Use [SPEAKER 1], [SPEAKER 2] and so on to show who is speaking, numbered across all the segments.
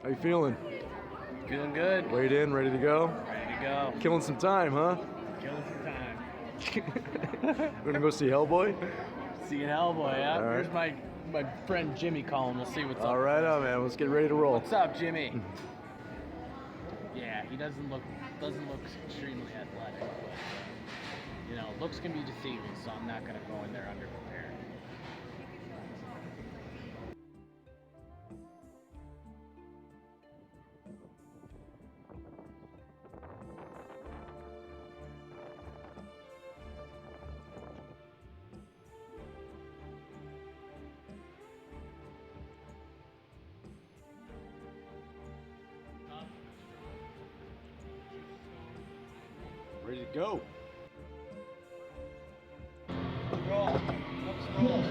[SPEAKER 1] How you feeling?
[SPEAKER 2] Feeling good.
[SPEAKER 1] Weighed in, ready to go?
[SPEAKER 2] Ready to go.
[SPEAKER 1] Killing some time, huh?
[SPEAKER 2] Killing some time.
[SPEAKER 1] We're gonna go see Hellboy?
[SPEAKER 2] Seeing Hellboy, yeah.
[SPEAKER 1] All right.
[SPEAKER 2] Here's my friend Jimmy calling. We'll see what's up.
[SPEAKER 1] All right, man. Let's get ready to roll.
[SPEAKER 2] What's up, Jimmy? Yeah, he doesn't look extremely athletic, but you know, looks can be deceiving, so I'm not gonna go in there underprepared.
[SPEAKER 1] Ready to go.
[SPEAKER 3] Roll. Let's roll.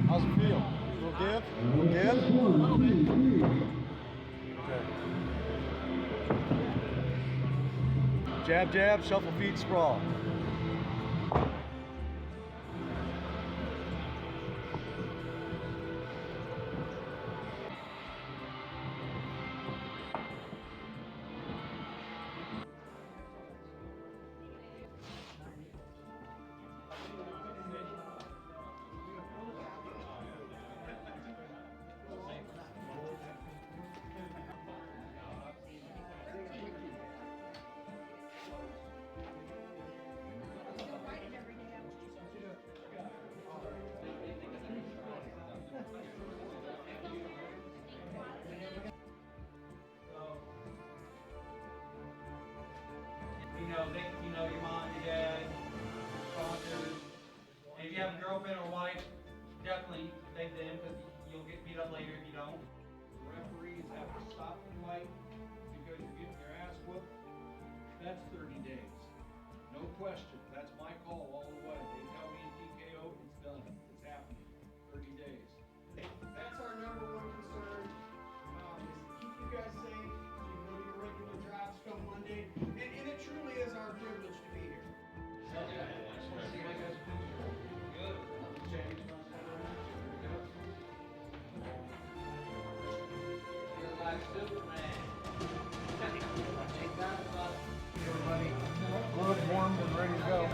[SPEAKER 1] How's it feel? Little give? Little give? Okay. Jab, jab, shuffle feet, sprawl.
[SPEAKER 3] You know your mom, your dad, sponsors. And if you have a girlfriend or wife, definitely thank them because you'll get beat up later if you don't. The referees have to stop the fight because you're getting your ass whooped. That's 30 days. No question. That's my call all the way. They tell me in TKO, it's done. It's happening. 30 days.
[SPEAKER 4] That's our number one concern, is to keep you guys safe, so you go to your regular jobs come Monday, and it truly is our privilege to be here.
[SPEAKER 1] Everybody, good, warm, and ready to go.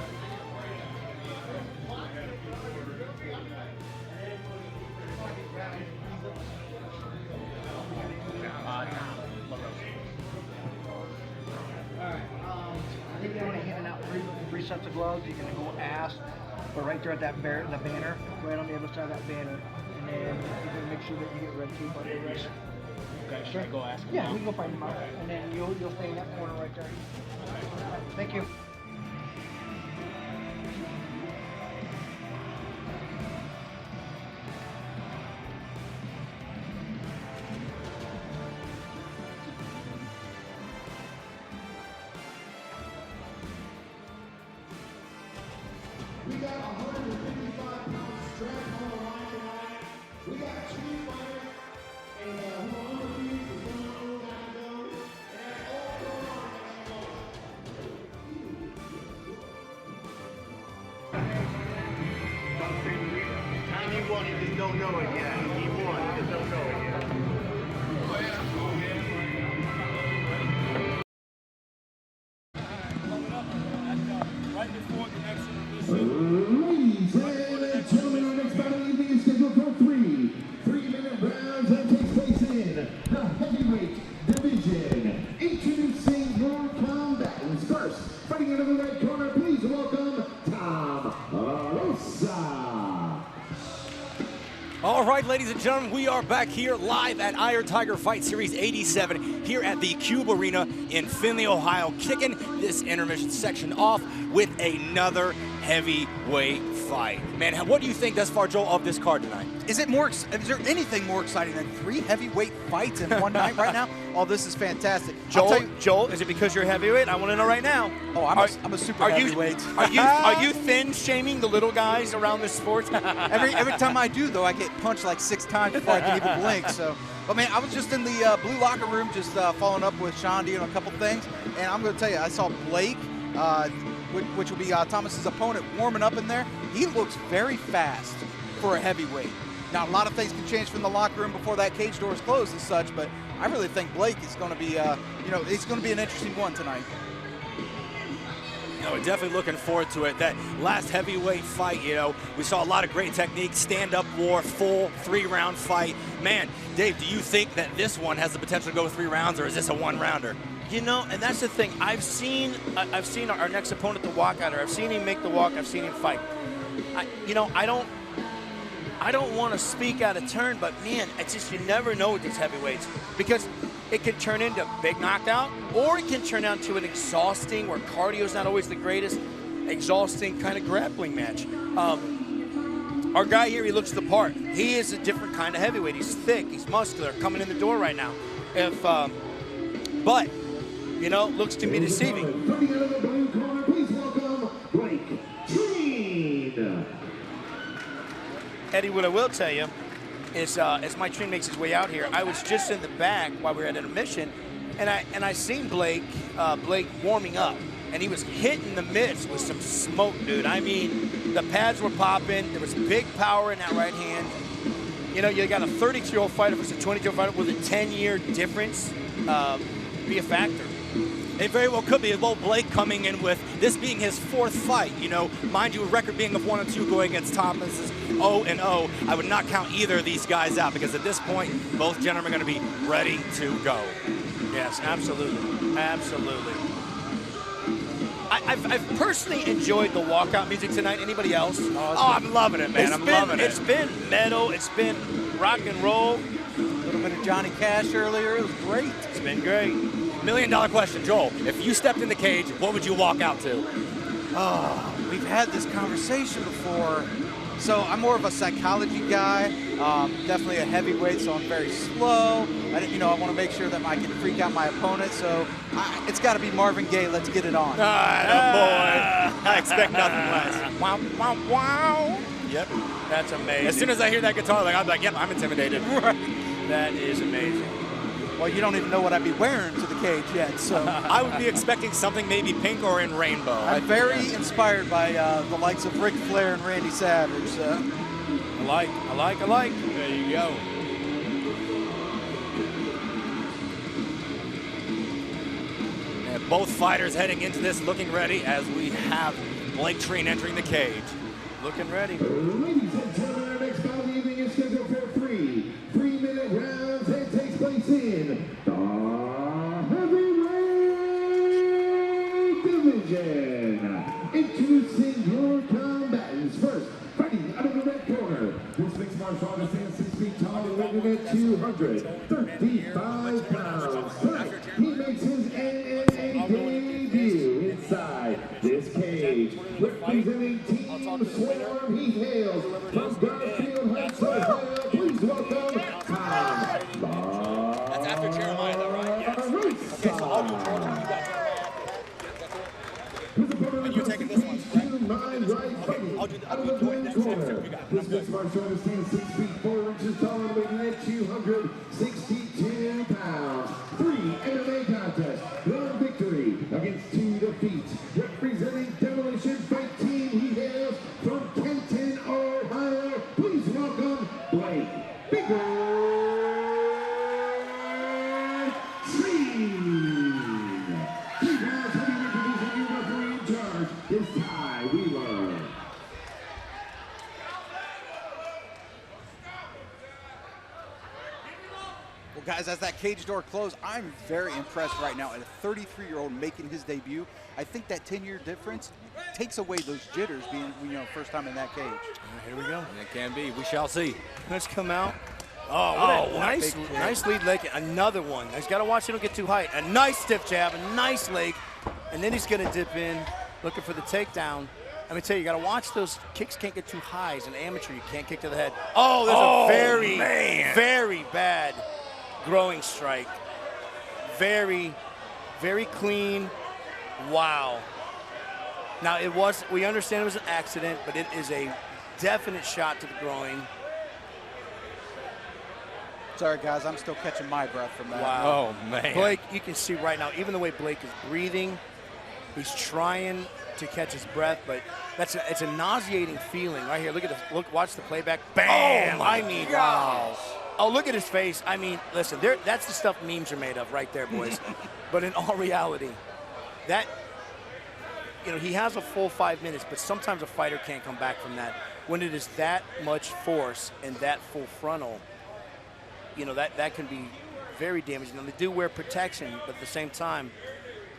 [SPEAKER 5] I think they're only handing out three sets of gloves. You're gonna go ask, but right there at that the banner, right on the other side of that banner, and then you're gonna make sure that you get red tape on your wrist.
[SPEAKER 2] Okay, should I go ask him
[SPEAKER 5] Yeah,
[SPEAKER 2] now?
[SPEAKER 5] we can go find them out, and then you'll stay in that corner right there. Thank you.
[SPEAKER 4] We got 155 pounds strapped on the line tonight. We got two fighters, and who are undefeated for 1 hour down to go. And that's all going on next month. Time he won, he just don't know it yet. He won, he just don't know it yet.
[SPEAKER 3] Right before the next intermission.
[SPEAKER 4] Ladies and gentlemen, our next battle evening is scheduled for three-minute rounds that takes place in the heavyweight division. Introducing your combatants. First, fighting into the right corner, please welcome Tom LaRosa.
[SPEAKER 6] All right, ladies and gentlemen, we are back here live at Iron Tiger Fight Series 87 here at the Cube Arena in Findlay, Ohio, kicking this intermission section off with another heavyweight fight. Man, what do you think thus far, Joel, of this card tonight?
[SPEAKER 7] Is there anything more exciting than 3 heavyweight fights in one night right now? Oh, this is fantastic.
[SPEAKER 6] Joel, is it because you're heavyweight? I want to know right now.
[SPEAKER 7] Oh, I'm a super heavyweight.
[SPEAKER 6] Are you thin shaming the little guys around this sport?
[SPEAKER 7] every time I do, though, I get punched like 6 times before I can even blink. So, but man, I was just in the blue locker room, just following up with Sean D on a couple things, and I'm going to tell you, I saw Blake, which will be Thomas's opponent, warming up in there. He looks very fast for a heavyweight. Now, a lot of things can change from the locker room before that cage door is closed and such, but I really think Blake is going to be, he's going to be an interesting one tonight.
[SPEAKER 6] No, definitely looking forward to it. That last heavyweight fight, we saw a lot of great technique, stand-up war, full 3-round fight. Man, Dave, do you think that this one has the potential to go 3 rounds, or is this a 1-rounder?
[SPEAKER 8] And that's the thing. I've seen our next opponent the walkouter. I've seen him make the walk. I've seen him fight. I don't want to speak out of turn, but man, it's just you never know with these heavyweights, because it can turn into a big knockout, or it can turn out to an exhausting, where cardio's not always the greatest, exhausting kind of grappling match. Our guy here, he looks the part. He is a different kind of heavyweight. He's thick, he's muscular, coming in the door right now. But looks to be deceiving.
[SPEAKER 4] Coming out of the blue corner, please welcome Blake Treen.
[SPEAKER 8] Eddie, what I will tell you is, as my train makes his way out here, I was just in the back while we were at intermission, and I seen Blake warming up, and he was hitting the mitts with some smoke, dude. I mean, the pads were popping. There was big power in that right hand. You got a 32-year-old fighter versus a 22-year-old fighter with a 10-year difference. Be a factor.
[SPEAKER 6] It very well could be. Well, Blake coming in with this being his 4th fight. Mind you, a record being of 1-2 going against Thomas's 0-0. I would not count either of these guys out, because at this point, both gentlemen are going to be ready to go.
[SPEAKER 8] Yes, absolutely, absolutely. I've personally enjoyed the walkout music tonight. Anybody else?
[SPEAKER 6] I'm loving it, man. I'm loving it.
[SPEAKER 8] It's been metal. It's been rock and roll.
[SPEAKER 7] A little bit of Johnny Cash earlier. It was great.
[SPEAKER 8] It's been great.
[SPEAKER 6] $1 million question, Joel. If you stepped in the cage, what would you walk out to?
[SPEAKER 7] Oh, we've had this conversation before. So I'm more of a psychology guy, definitely a heavyweight, so I'm very slow. I want to make sure that I can freak out my opponent, so it's got to be Marvin Gaye. Let's get it on.
[SPEAKER 6] Boy. I expect nothing less. Wow, wow, wow.
[SPEAKER 8] Yep, that's amazing.
[SPEAKER 6] As soon as I hear that guitar, I'm like, yep, I'm intimidated.
[SPEAKER 8] Right. That is amazing.
[SPEAKER 7] Well, you don't even know what I'd be wearing to the cage yet, so.
[SPEAKER 6] I would be expecting something maybe pink or in rainbow.
[SPEAKER 7] I'm very inspired by the likes of Ric Flair and Randy Savage.
[SPEAKER 8] I like.
[SPEAKER 6] There you go. And both fighters heading into this looking ready, as we have Blake Treen entering the cage.
[SPEAKER 8] Looking ready.
[SPEAKER 4] Ladies and gentlemen, our next battle of the evening is scheduled for 3-minute rounds. It takes place in the heavyweight division. Introducing your combatants. First, fighting out of the red corner. This mixed martial artist stands 6 feet tall and weighing at 235 pounds. Tonight, he makes his MMA debut inside this cage. Representing Team Swarm, he hails from Garfield Heights, Ohio. Please welcome Tom.
[SPEAKER 6] That's after Jeremiah, though, right? Yes.
[SPEAKER 4] Okay, so
[SPEAKER 6] I'll do Jordan. You got Jeremiah. And you're taking this one, correct? I'll do Jordan next. You got it.
[SPEAKER 4] This mixed martial artist stands 6 feet 4 inches tall and weighing at 262 pounds. 3 MMA contests, 1 victory against 2 defeats. Representing Demolition Fight Team, he hails from Kenton, Ohio. Please welcome Blake Treen. Now, heavyweight division, your referee in charge is Ty Wheeler.
[SPEAKER 7] Well, guys, as that cage door closed, I'm very impressed right now at a 33-year-old making his debut. I think that 10-year difference takes away those jitters being, first time in that cage.
[SPEAKER 6] Here we go. And it can be. We shall see.
[SPEAKER 8] Let's come out. Oh, nice lead leg. Another one. He's got to watch him get too high. A nice stiff jab, a nice leg, and then he's going to dip in, looking for the takedown. Let me tell you, you got to watch those kicks. Can't get too high. As an amateur, you can't kick to the head. Oh, there's a very bad growing strike. Very, very clean. Wow. Now we understand it was an accident, but it is a definite shot to the groin.
[SPEAKER 7] Sorry, guys, I'm still catching my breath from that.
[SPEAKER 6] Wow. Oh, man.
[SPEAKER 8] Blake, you can see right now, even the way Blake is breathing, he's trying to catch his breath, but it's a nauseating feeling right here. Look at this. Watch the playback. Bam! Wow. Oh, look at his face. I mean, listen, that's the stuff memes are made of right there, boys. But in all reality, that, he has a full 5 minutes, but sometimes a fighter can't come back from that. When it is that much force and that full frontal, that can be very damaging. And they do wear protection, but at the same time,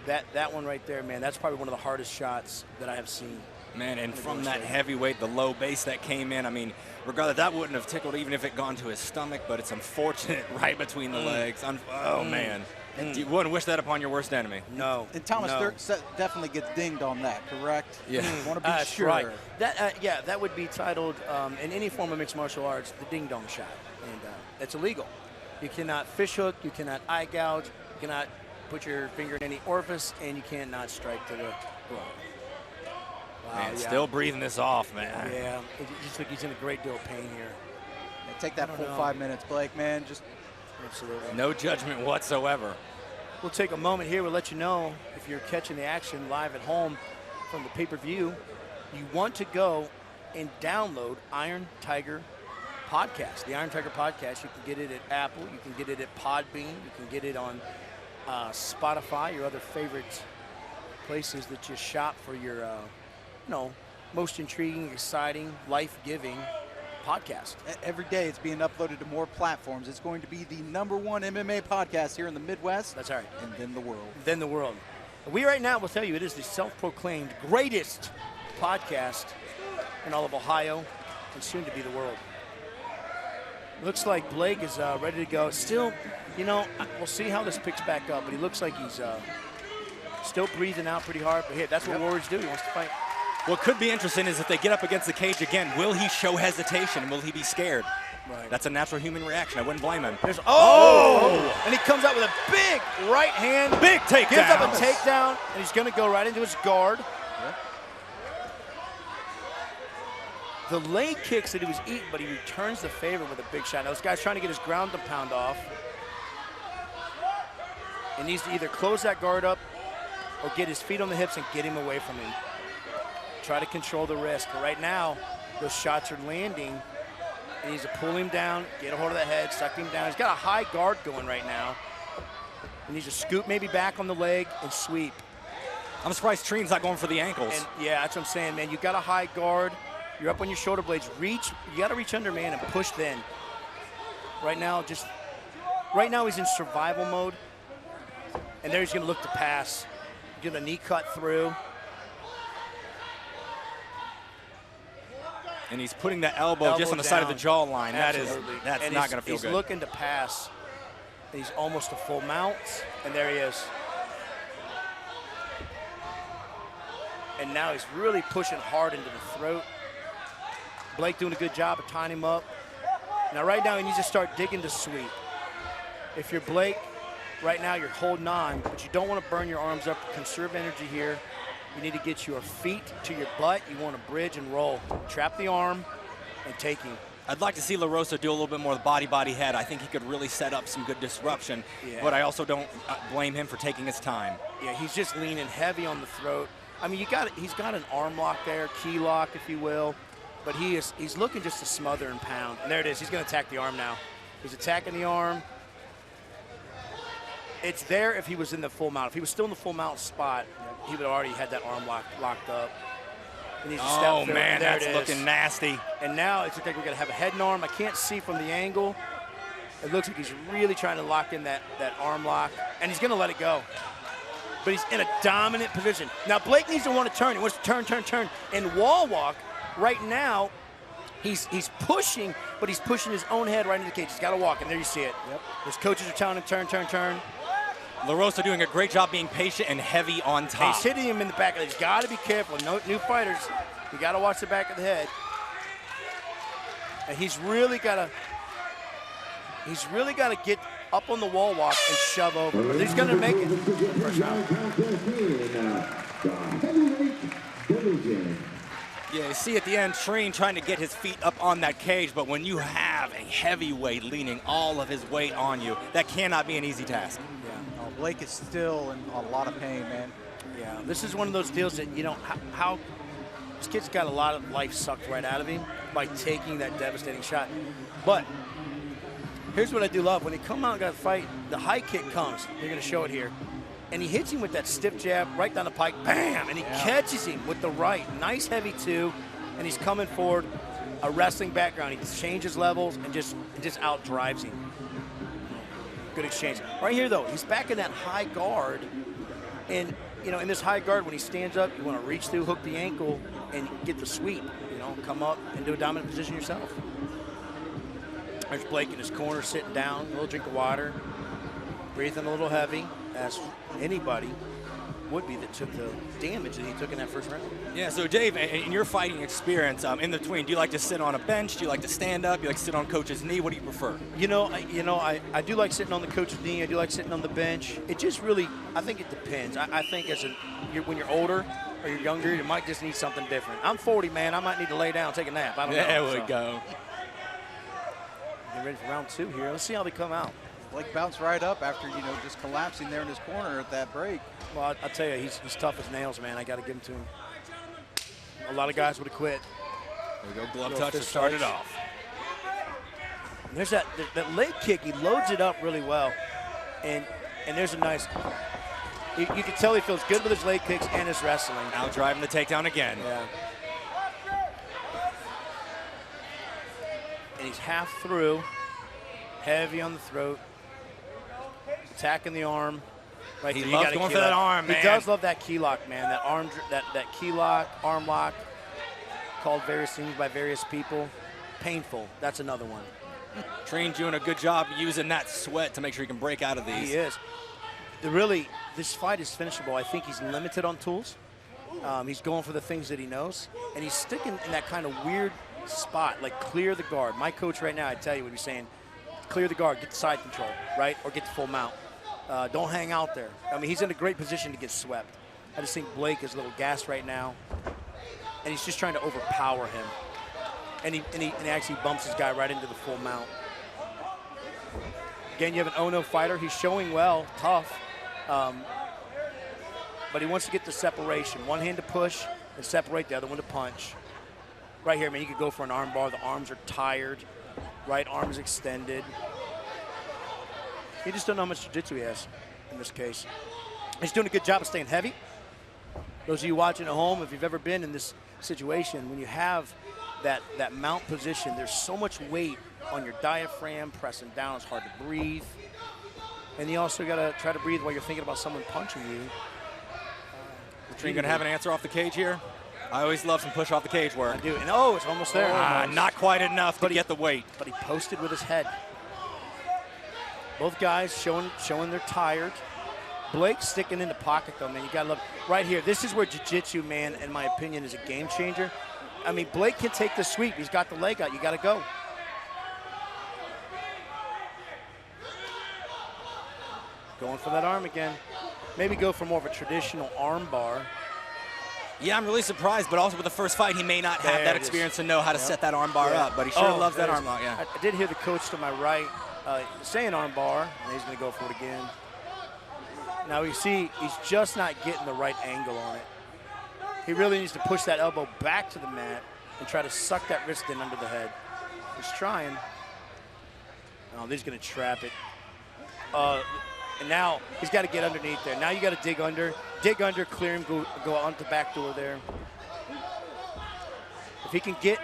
[SPEAKER 8] that one right there, man, that's probably one of the hardest shots that I have seen.
[SPEAKER 6] Man, and from that heavyweight, the low base that came in, I mean, regardless, that wouldn't have tickled even if it gone to his stomach, but it's unfortunate right between the legs. Man. You wouldn't wish that upon your worst enemy.
[SPEAKER 8] No.
[SPEAKER 7] And Thomas definitely gets dinged on that, correct?
[SPEAKER 6] Yeah.
[SPEAKER 7] Want to be sure.
[SPEAKER 8] Right. That would be titled, in any form of mixed martial arts, the ding-dong shot. And it's illegal. You cannot fish hook, you cannot eye gouge, you cannot put your finger in any orifice, and you cannot strike to the groin. Wow,
[SPEAKER 6] Man, still breathing this off, man.
[SPEAKER 8] Yeah, it just like he's in a great deal of pain here.
[SPEAKER 7] Yeah, take that full 5 minutes, Blake, man. Just
[SPEAKER 8] absolutely.
[SPEAKER 6] No judgment whatsoever.
[SPEAKER 8] We'll take a moment here. We'll let you know if you're catching the action live at home from the pay-per-view, you want to go and download Iron Tiger Podcast. The Iron Tiger Podcast, you can get it at Apple, you can get it at Podbean, you can get it on Spotify, your other favorite places that you shop for your, most intriguing, exciting, life-giving podcast.
[SPEAKER 7] Every day it's being uploaded to more platforms. It's going to be the #1 MMA podcast here in the Midwest.
[SPEAKER 8] That's right.
[SPEAKER 7] And then the world.
[SPEAKER 8] Then the world. We right now will tell you it is the self-proclaimed greatest podcast in all of Ohio and soon to be the world. Looks like Blake is ready to go. Still, we'll see how this picks back up, but he looks like he's still breathing out pretty hard. But here, that's what warriors do. He wants to fight.
[SPEAKER 6] What could be interesting is if they get up against the cage again, will he show hesitation? Will he be scared?
[SPEAKER 8] Right.
[SPEAKER 6] That's a natural human reaction. I wouldn't blame him.
[SPEAKER 8] And he comes out with a big right hand.
[SPEAKER 6] Big takedown.
[SPEAKER 8] Gives up a takedown, and he's going to go right into his guard. The leg kicks that he was eating, but he returns the favor with a big shot. Now, this guy's trying to get his ground and pound off. He needs to either close that guard up or get his feet on the hips and get him away from him. Try to control the wrist. But right now, those shots are landing. He needs to pull him down, get a hold of the head, suck him down. He's got a high guard going right now. He needs to scoop maybe back on the leg and sweep.
[SPEAKER 6] I'm surprised Treen's not going for the ankles.
[SPEAKER 8] And yeah, that's what I'm saying, man. You got a high guard. You're up on your shoulder blades. Reach. You got to reach under, man, and push then. Right now, he's in survival mode. And there he's going to look to pass. Get a knee cut through.
[SPEAKER 6] And he's putting the elbow just on the side of the jawline.
[SPEAKER 8] Absolutely.
[SPEAKER 6] That's not going to feel good.
[SPEAKER 8] He's looking to pass. He's almost a full mount, and there he is. And now he's really pushing hard into the throat. Blake doing a good job of tying him up. Now right now he needs to start digging to sweep. If you're Blake, right now you're holding on, but you don't want to burn your arms up. Conserve energy here. You need to get your feet to your butt. You want to bridge and roll. Trap the arm and take him.
[SPEAKER 6] I'd like to see LaRosa do a little bit more body head. I think he could really set up some good disruption, but I also don't blame him for taking his time.
[SPEAKER 8] Yeah, he's just leaning heavy on the throat. I mean, he's got an arm lock there, key lock, if you will, but he's looking just to smother and pound. And there it is. He's going to attack the arm now. He's attacking the arm. It's there if he was in the full mount. If he was still in the full mount spot, he would have already had that arm locked up.
[SPEAKER 6] Oh, man, that's looking nasty.
[SPEAKER 8] And now it's like we're going to have a head and arm. I can't see from the angle. It looks like he's really trying to lock in that arm lock, and he's going to let it go. But he's in a dominant position. Now, Blake needs to want to turn. He wants to turn. And wall walk, right now, he's pushing, but he's pushing his own head right into the cage. He's got to walk, and there you see it. Yep. His coaches are telling him turn.
[SPEAKER 6] LaRosa doing a great job being patient and heavy on top.
[SPEAKER 8] He's hitting him in the back of the head. He's got to be careful. No new fighters, you got to watch the back of the head. And he's really got to get up on the wall walk and shove over. But he's going to make it. First round.
[SPEAKER 6] Yeah, you see at the end, Treen trying to get his feet up on that cage, but when you have a heavyweight leaning all of his weight on you, that cannot be an easy task.
[SPEAKER 7] Yeah, Blake is still in a lot of pain, man.
[SPEAKER 8] Yeah, Yeah, this is one of those deals that, you know, how this kid's got a lot of life sucked right out of him by taking that devastating shot. But here's what I do love. When they come out and got to fight, the high kick comes. They're going to show it here. And he hits him with that stiff jab right down the pike, bam, and he catches him with the right. Nice heavy two, and he's coming forward, a wrestling background. He changes levels and just out drives him. Good exchange. Right here, though, he's back in that high guard. And, you know, in this high guard, when he stands up, you want to reach through, hook the ankle, and get the sweep. You know, come up and do a dominant position yourself. There's Blake in his corner, sitting down, a little drink of water, breathing a little heavy, as anybody would be that took the damage that he took in that first round.
[SPEAKER 6] Yeah, so Dave, in your fighting experience, in between, do you like to sit on a bench? Do you like to stand up? Do you like to sit on coach's knee? What do you prefer?
[SPEAKER 8] I do like sitting on the coach's knee. I do like sitting on the bench. It just really, I think it depends. I think when you're older or you're younger, you might just need something different. I'm 40, man. I might need to lay down and take a nap. I don't know.
[SPEAKER 6] There we go.
[SPEAKER 8] Get ready for round 2 here. Let's see how they come out.
[SPEAKER 7] Blake bounced right up after, just collapsing there in his corner at that break.
[SPEAKER 8] Well, I'll tell you, he's tough as nails, man. I got to give him to him. A lot of guys would have quit.
[SPEAKER 6] There we go, glove touch to start it off.
[SPEAKER 8] And there's that leg kick. He loads it up really well. And there's a nice, you can tell he feels good with his leg kicks and his wrestling.
[SPEAKER 6] Now driving the takedown again.
[SPEAKER 8] Yeah. And he's half through, heavy on the throat, attacking the arm. Right,
[SPEAKER 6] he loves going for that arm, man.
[SPEAKER 8] He does love that key lock, man. That arm, that key lock, arm lock, called various things by various people. Painful. That's another one.
[SPEAKER 6] Train's doing a good job using that sweat to make sure he can break out of these.
[SPEAKER 8] He is. This fight is finishable. I think he's limited on tools. He's going for the things that he knows, and he's sticking in that kind of weird spot, like clear the guard. My coach right now, I tell you what he's saying, clear the guard, get the side control, right, or get the full mount. Don't hang out there. I mean, he's in a great position to get swept. I just think Blake is a little gassed right now, and he's just trying to overpower him. And he actually bumps his guy right into the full mount. Again, you have an Ono fighter. He's showing well, tough, but he wants to get the separation. One hand to push and separate, the other one to punch. Right here, man, you could go for an arm bar. The arms are tired. Right arm is extended. He just don't know how much jiu-jitsu he has in this case. He's doing a good job of staying heavy. Those of you watching at home, if you've ever been in this situation, when you have that mount position, there's so much weight on your diaphragm, pressing down, it's hard to breathe. And you also got to try to breathe while you're thinking about someone punching you.
[SPEAKER 6] Are you going to have an answer off the cage here? I always love some push off the cage work.
[SPEAKER 8] I do, and it's almost there.
[SPEAKER 6] Not quite enough to get the weight.
[SPEAKER 8] But he posted with his head. Both guys showing they're tired. Blake sticking in the pocket, though, man. You got to love it. Right here, this is where jiu-jitsu, man, in my opinion, is a game changer. I mean, Blake can take the sweep. He's got the leg out. You got to go. Going for that arm again. Maybe go for more of a traditional arm bar.
[SPEAKER 6] Yeah, I'm really surprised, but also with the first fight, he may not have that experience to know how to set that arm bar up, but he sure loves that arm lock, yeah.
[SPEAKER 8] I did hear the coach to my right saying arm bar, and he's going to go for it again. Now you see he's just not getting the right angle on it. He really needs to push that elbow back to the mat and try to suck that wrist in under the head. He's trying. Oh, he's going to trap it. And now he's got to get underneath there. Now you got to dig under, clear him, go onto the back door there. If he can get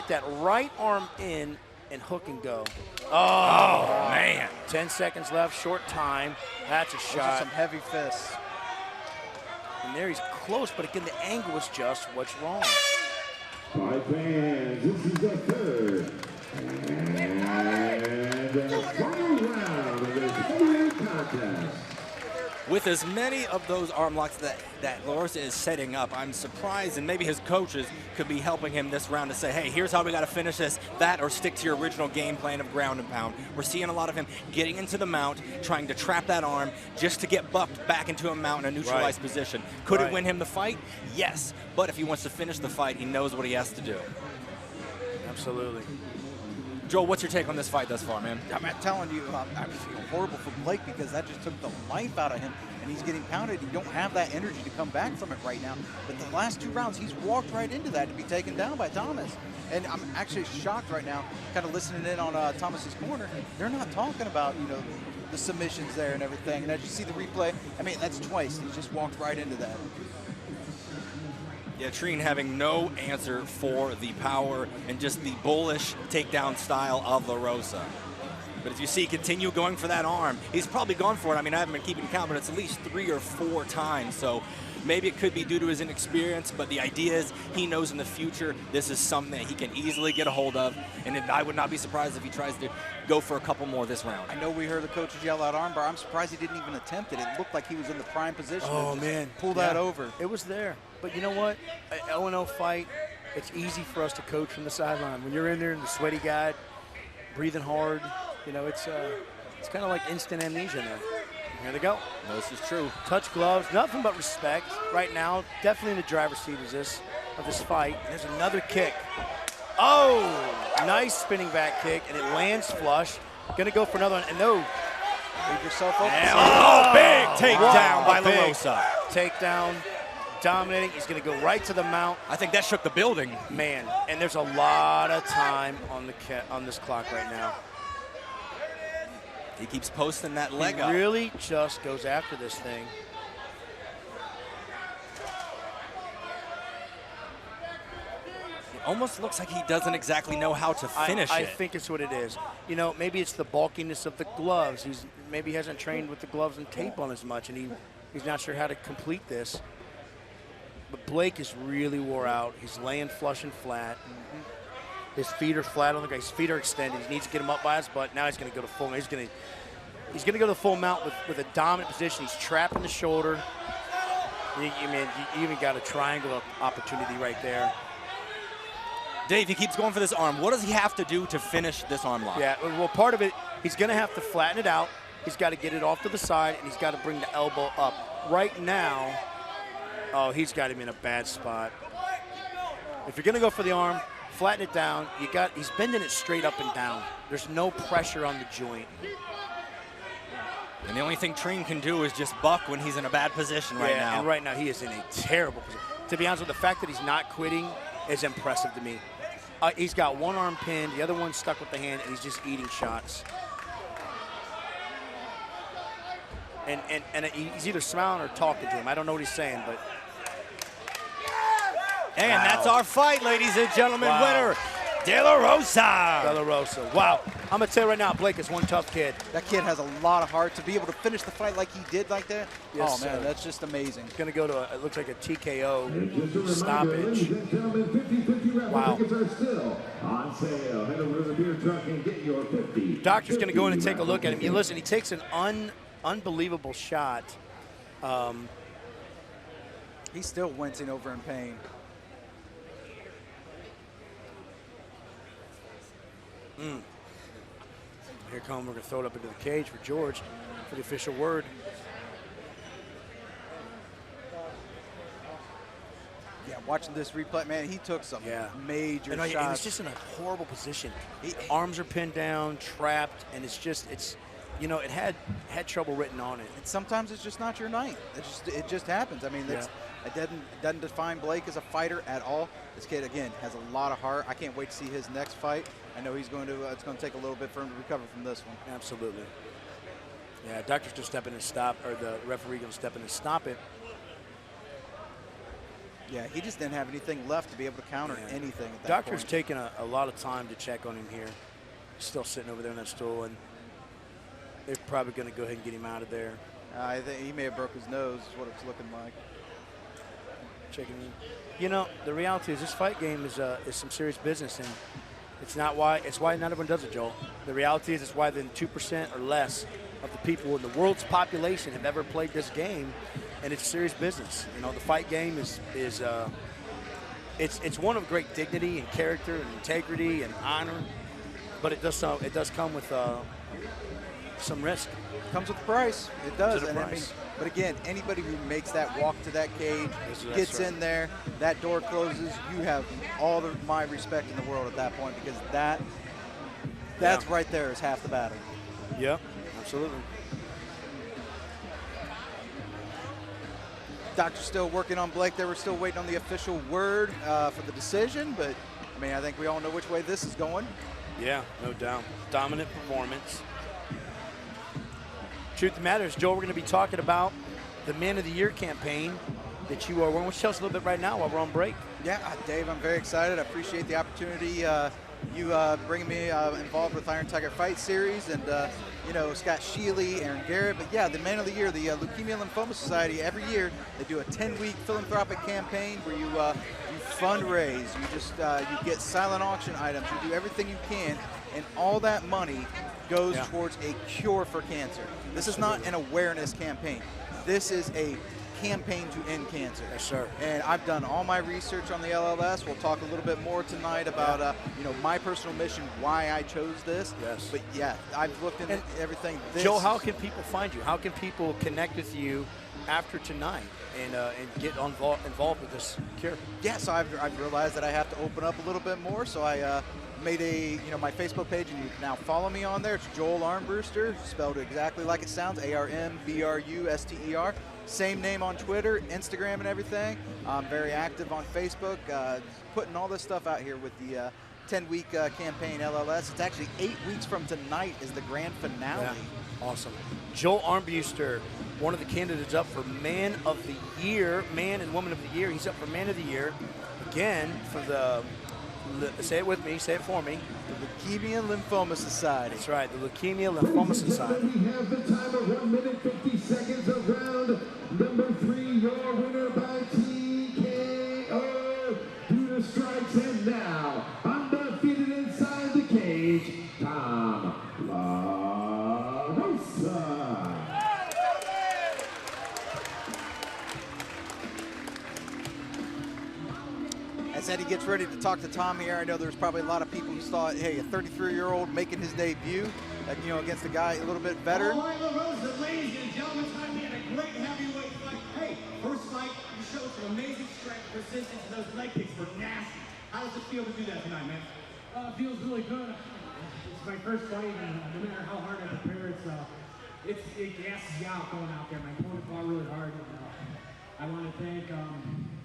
[SPEAKER 8] that right arm in and hook and go.
[SPEAKER 6] Oh man.
[SPEAKER 8] 10 seconds left, short time. That's a shot.
[SPEAKER 7] Those are some heavy fists.
[SPEAKER 8] And there he's close, but again, the angle was just what's wrong.
[SPEAKER 4] Fight fans, this is the third and the final round of this heavyweight contest.
[SPEAKER 6] With as many of those arm locks that LaRosa is setting up, I'm surprised, and maybe his coaches could be helping him this round to say, hey, here's how we got to finish this, that, or stick to your original game plan of ground and pound. We're seeing a lot of him getting into the mount, trying to trap that arm just to get bucked back into a mount in a neutralized position. Could it win him the fight? Yes. But if he wants to finish the fight, he knows what he has to do.
[SPEAKER 8] Absolutely.
[SPEAKER 6] Joel, what's your take on this fight thus far, man?
[SPEAKER 7] I'm telling you, I feel horrible for Blake because that just took the life out of him, and he's getting pounded. You don't have that energy to come back from it right now. But the last 2 rounds, he's walked right into that to be taken down by Thomas. And I'm actually shocked right now, kind of listening in on Thomas's corner. They're not talking about, you know, the submissions there and everything. And as you see the replay, I mean, that's twice. He just walked right into that.
[SPEAKER 6] Yeah, Treen having no answer for the power and just the bullish takedown style of LaRosa. But as you see, continue going for that arm. He's probably gone for it. I mean, I haven't been keeping count, but it's at least 3 or 4 times. So maybe it could be due to his inexperience, but the idea is he knows in the future this is something that he can easily get a hold of. And I would not be surprised if he tries to go for a couple more this round.
[SPEAKER 7] I know we heard the coaches yell out armbar. I'm surprised he didn't even attempt it. It looked like he was in the prime position.
[SPEAKER 8] Oh, man.
[SPEAKER 7] Pull that over.
[SPEAKER 8] It was there. But you know what? An 0-0 fight, it's easy for us to coach from the sideline. When you're in there and the sweaty guy, breathing hard, you know, it's kind of like instant amnesia there. Here they go.
[SPEAKER 6] No, this is true.
[SPEAKER 8] Touch gloves, nothing but respect right now. Definitely in the driver's seat of this fight. And there's another kick. Oh, nice spinning back kick, and it lands flush. Gonna go for another one, and no.
[SPEAKER 7] Leave yourself open.
[SPEAKER 6] Oh, big takedown by LaRosa.
[SPEAKER 8] Takedown, dominating. He's gonna go right to the mount.
[SPEAKER 6] I think that shook the building.
[SPEAKER 8] Man, and there's a lot of time on this clock right now.
[SPEAKER 6] He keeps posting that leg
[SPEAKER 8] He
[SPEAKER 6] up.
[SPEAKER 8] really just goes after this thing.
[SPEAKER 6] It almost looks like he doesn't exactly know how to finish
[SPEAKER 8] I
[SPEAKER 6] it.
[SPEAKER 8] think it's what it is. You know, maybe it's the bulkiness of the gloves. Maybe he hasn't trained with the gloves and tape on as much, and he's not sure how to complete this. But Blake is really wore out. He's laying flush and flat. His feet are flat on the ground. His feet are extended. He needs to get him up by his butt. Now he's going to go to full. He's going to go to full mount with a dominant position. He's trapping the shoulder. You even got a triangle opportunity right there.
[SPEAKER 6] Dave, he keeps going for this arm. What does he have to do to finish this arm lock?
[SPEAKER 8] Yeah, well, part of it, he's going to have to flatten it out. He's got to get it off to the side, and he's got to bring the elbow up. Right now, oh, he's got him in a bad spot. If you're going to go for the arm, flatten it down. He's bending it straight up and down. There's no pressure on the joint.
[SPEAKER 6] And the only thing Treen can do is just buck when he's in a bad position right now.
[SPEAKER 8] And right now he is in a terrible position. To be honest with you, the fact that he's not quitting is impressive to me. He's got one arm pinned, the other one stuck with the hand, and he's just eating shots. And he's either smiling or talking to him. I don't know what he's saying, but.
[SPEAKER 6] And that's our fight, ladies and gentlemen.
[SPEAKER 8] Wow.
[SPEAKER 6] Winner, LaRosa.
[SPEAKER 8] LaRosa. Wow. I'm going to tell you right now, Blake is one tough kid.
[SPEAKER 7] That kid has a lot of heart to be able to finish the fight like he did like that.
[SPEAKER 8] Yes,
[SPEAKER 7] oh, man,
[SPEAKER 8] sir.
[SPEAKER 7] that's just amazing.
[SPEAKER 8] He's going to go to, it looks like a TKO
[SPEAKER 4] And just a reminder,
[SPEAKER 8] stoppage.
[SPEAKER 4] ladies and gentlemen, 50-50 round
[SPEAKER 8] Wow.
[SPEAKER 4] tickets are still on sale. Head over to the beer truck and get your 50.
[SPEAKER 8] Doctor's going to go in and take a look at him. Listen, he takes an unbelievable shot.
[SPEAKER 7] He's still wincing over in pain.
[SPEAKER 8] Here come, we're going to throw it up into the cage for George for the official word.
[SPEAKER 7] Yeah, watching this replay, man, he took some major
[SPEAKER 8] And
[SPEAKER 7] shots.
[SPEAKER 8] he's just in a horrible position. Arms are pinned down, trapped, and it had trouble written on it.
[SPEAKER 7] And sometimes it's just not your night. It just happens. I mean, it doesn't define Blake as a fighter at all. This kid, again, has a lot of heart. I can't wait to see his next fight. I know he's going to. It's going to take a little bit for him to recover from this one.
[SPEAKER 8] Absolutely. Yeah, doctor's going to step in and stop, or the referee going to step in and stop it.
[SPEAKER 7] Yeah, he just didn't have anything left to be able to counter anything at that
[SPEAKER 8] Doctor's
[SPEAKER 7] point.
[SPEAKER 8] taking a lot of time to check on him here. He's still sitting over there on that stool, and they're probably going to go ahead and get him out of there.
[SPEAKER 7] I think he may have broke his nose, is what it's looking like.
[SPEAKER 8] Checking in. You know, the reality is this fight game is some serious business, and it's why not everyone does it, Joel. The reality is it's why then 2% or less of the people in the world's population have ever played this game, and it's serious business. You know, the fight game is it's one of great dignity and character and integrity and honor, but it does come with some risk.
[SPEAKER 7] Comes with a price. It does.
[SPEAKER 8] Comes with a
[SPEAKER 7] And
[SPEAKER 8] price.
[SPEAKER 7] but again, anybody who makes that walk to that cage,
[SPEAKER 8] That's
[SPEAKER 7] gets
[SPEAKER 8] right.
[SPEAKER 7] in there, that door closes, you have all my respect in the world at that point, because That's right there is half the battle.
[SPEAKER 8] Yeah, absolutely.
[SPEAKER 7] Doctor's still working on Blake. They were still waiting on the official word for the decision, but I mean, I think we all know which way this is going.
[SPEAKER 8] Yeah, no doubt. Dominant performance. Truth of the matter is, Joel, we're going to be talking about the Man of the Year campaign that you are. Why don't you tell us a little bit right now while we're on break?
[SPEAKER 7] Yeah, Dave, I'm very excited. I appreciate the opportunity. You bringing me involved with Iron Tiger Fight Series, and you know, Scott Sheely, Aaron Garrett. But yeah, the Man of the Year, the Leukemia Lymphoma Society, every year they do a 10-week philanthropic campaign where you fundraise, you just you get silent auction items, you do everything you can, and all that money goes towards a cure for cancer. This is not an awareness campaign. This is a campaign to end cancer.
[SPEAKER 8] Yes, sir.
[SPEAKER 7] And I've done all my research on the LLS. We'll talk a little bit more tonight about you know, my personal mission, why I chose this.
[SPEAKER 8] Yes.
[SPEAKER 7] But yeah, I've looked into everything.
[SPEAKER 8] Joe, how can people find you? How can people connect with you after tonight and get involved with this cure?
[SPEAKER 7] Yeah, so I've realized that I have to open up a little bit more. So I made my Facebook page, and you can now follow me on there. It's Joel Armbruster, spelled exactly like it sounds, ARMBRUSTER. Same name on Twitter, Instagram, and everything. I'm very active on Facebook, putting all this stuff out here with the 10-week campaign LLS. It's actually 8 weeks from tonight is the grand finale.
[SPEAKER 8] Yeah. Awesome. Joel Armbruster, one of the candidates up for Man of the Year, Man and Woman of the Year. He's up for Man of the Year again for the, say it with me, say it for me.
[SPEAKER 7] The Leukemia Lymphoma Society.
[SPEAKER 8] That's right, the Leukemia Lymphoma Society.
[SPEAKER 4] We have the time of 1 minute 50 seconds of round number 3. Your winner by TKO due to strikes, and now undefeated inside the cage, Tom LaRosa.
[SPEAKER 7] As Eddie gets ready to talk to Tom here, I know there's probably a lot of people who thought, hey, a 33-year-old making his debut, you know, against a guy a little bit veteran.
[SPEAKER 9] All right, LaRosa, ladies and gentlemen, time to get a great heavyweight fight. Hey, first fight, you showed some amazing strength, persistence, and those leg kicks were nasty. How does it feel to do that tonight, man?
[SPEAKER 1] It feels really good. It's my first fight, and no matter how hard I prepare, it gasses you out going out there. My opponent fought really hard. And, I want to thank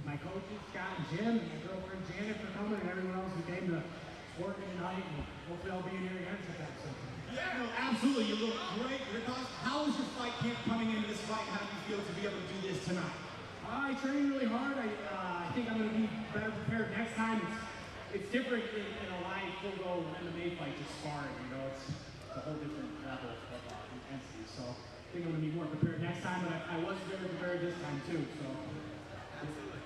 [SPEAKER 1] my coaches, Scott and Jim, and my girlfriend Janet for coming, and everyone else who came to support me tonight. And hopefully I'll be in here again sometime soon.
[SPEAKER 9] Yeah, no, absolutely. You look great. How was your fight camp coming into this fight? How do you feel to be able to do this tonight?
[SPEAKER 1] I trained really hard. I think I'm going to be better prepared next time. It's different in a live full-go MMA fight, just sparring. You know, it's a whole different level of intensity. So I think I'm going to be more prepared next time, but I was very prepared this time too. So.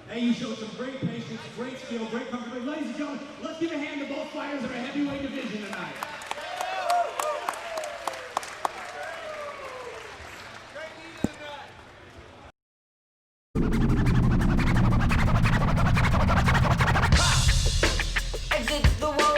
[SPEAKER 9] Hey, you showed some great patience, great skill, great comfort. Ladies and gentlemen, let's give a hand to both fighters of our heavyweight division tonight.
[SPEAKER 10] Exit the wall.